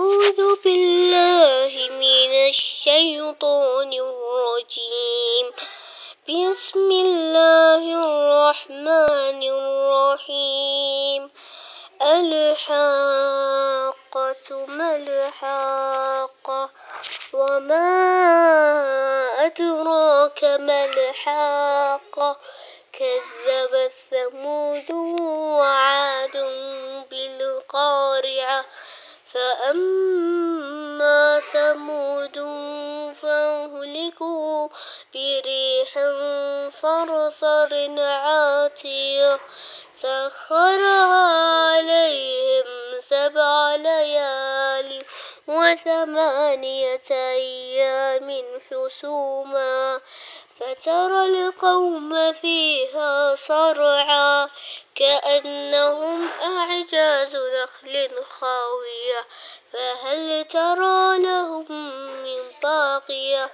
أعوذ بالله من الشيطان الرجيم. بسم الله الرحمن الرحيم. الحاقة ما الحاقة وما أدراك ما الحاقة كذبت ثمود وعاد بالقارعة فأما ثمود فأهلكوا بريح صرصر عاتية سخرها عليهم 7 ليال و8 أيام حسوما فترى القوم فيها صرعا كأنهم أعجاز نخل خاوية فهل ترى لهم من باقية